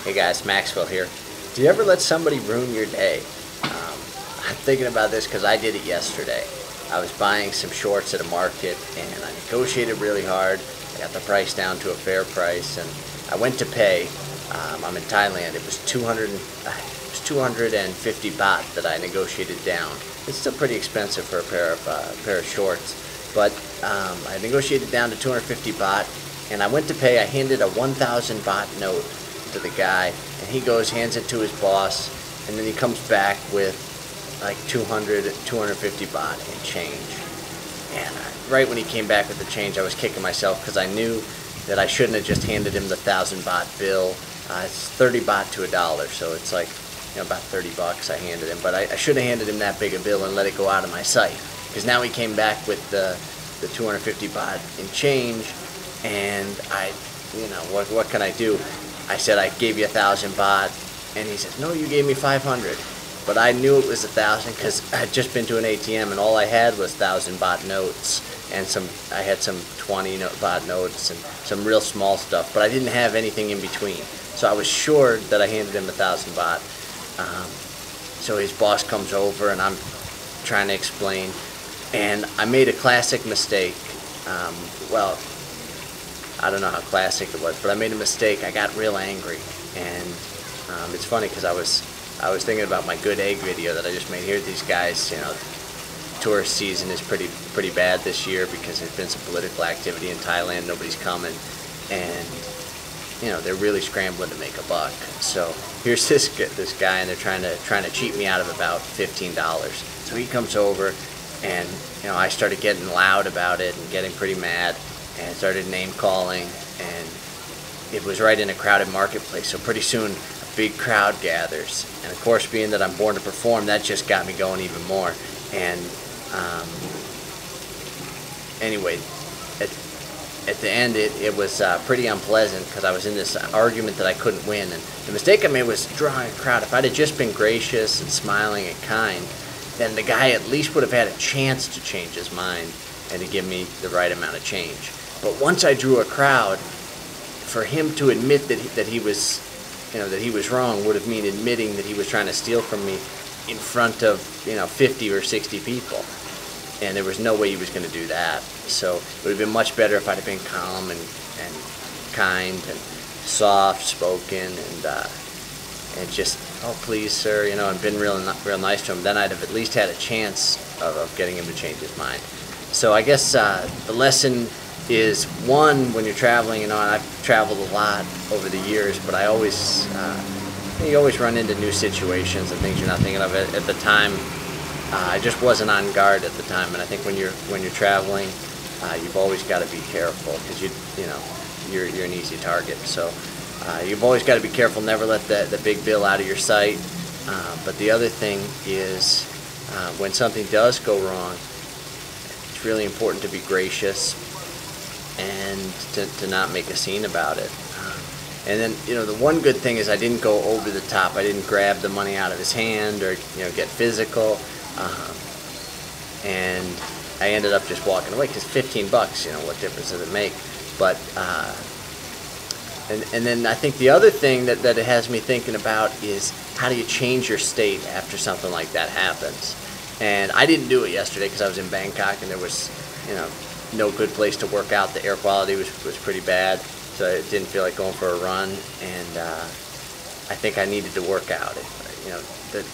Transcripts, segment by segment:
Hey guys, Maxwell here. Do you ever let somebody ruin your day? I'm thinking about this because I did it yesterday. I was buying some shorts at a market and I negotiated really hard. I got the price down to a fair price and I went to pay. I'm in Thailand. It was 250 baht that I negotiated down. It's still pretty expensive for a pair of shorts, but I negotiated down to 250 baht. And I went to pay. I handed a 1,000 baht note to the guy, and he goes, hands it to his boss, and then he comes back with like 250 baht in change. And right when he came back with the change, I was kicking myself because I knew that I shouldn't have just handed him the 1,000 baht bill. It's 30 baht to $1, so it's like, about 30 bucks I handed him. But I should have handed him that big a bill and let it go out of my sight, because now he came back with the 250 baht in change. And what can I do? I said, I gave you 1,000 baht, and he says, no, you gave me 500. But I knew it was 1,000 because I had just been to an ATM and all I had was 1,000 baht notes, and I had some 20 baht notes and some real small stuff, but I didn't have anything in between. So I was sure that I handed him 1,000 baht. So his boss comes over and I'm trying to explain, and I made a classic mistake. Well, I don't know how classic it was, but I made a mistake. I got real angry, and it's funny because I was thinking about my good egg video that I just made here. These guys, tourist season is pretty bad this year because there's been some political activity in Thailand. Nobody's coming, and they're really scrambling to make a buck. So here's this guy, and they're trying to cheat me out of about $15. So he comes over, and I started getting loud about it and getting pretty mad. And started name calling, and it was right in a crowded marketplace, so pretty soon a big crowd gathers, and of course, being that I'm born to perform, that just got me going even more. And anyway, at the end it was pretty unpleasant because I was in this argument that I couldn't win, and the mistake I made was drawing a crowd. If I'd have just been gracious and smiling and kind, then the guy at least would have had a chance to change his mind and to give me the right amount of change. But once I drew a crowd, for him to admit that he was, that he was wrong would have mean admitting that he was trying to steal from me in front of, 50 or 60 people. And there was no way he was going to do that. So it would have been much better if I'd have been calm and kind and soft-spoken and just, oh, please, sir, and been real nice to him. Then I'd have at least had a chance of getting him to change his mind. So I guess the lesson is, one, when you're traveling, and I've traveled a lot over the years, but I always, you always run into new situations and things you're not thinking of. At the time, I just wasn't on guard at the time, and I think when you're traveling, you've always got to be careful because you're an easy target. So you've always got to be careful. Never let the big bill out of your sight. But the other thing is, when something does go wrong, it's really important to be gracious and to not make a scene about it. And then, the one good thing is I didn't go over the top. I didn't grab the money out of his hand or, get physical. And I ended up just walking away because 15 bucks, what difference does it make? But, and then I think the other thing that it has me thinking about is, how do you change your state after something like that happens? And I didn't do it yesterday because I was in Bangkok and there was, no good place to work out. The air quality was pretty bad, so I didn't feel like going for a run. And I think I needed to work out.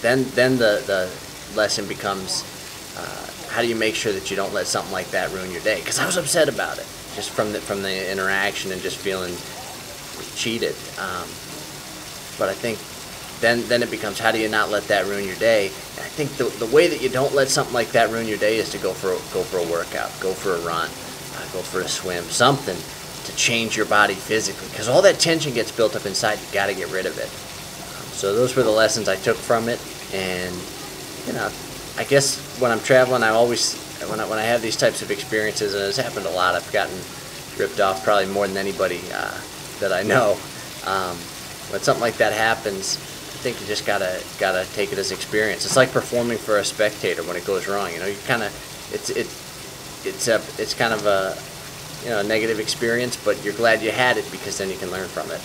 Then the lesson becomes, how do you make sure that you don't let something like that ruin your day? Because I was upset about it, just from the interaction and just feeling cheated. But I think then it becomes, how do you not let that ruin your day? And I think the way that you don't let something like that ruin your day is to go for a workout, go for a run, go for a swim, something to change your body physically, because all that tension gets built up inside. You got to get rid of it. So those were the lessons I took from it. And I guess when I'm traveling, I always, when I have these types of experiences, and it's happened a lot, I've gotten ripped off probably more than anybody that I know. When something like that happens, I think you just gotta take it as experience. It's like performing for a spectator when it goes wrong. You kind of, it's kind of a negative experience, but you're glad you had it because then you can learn from it.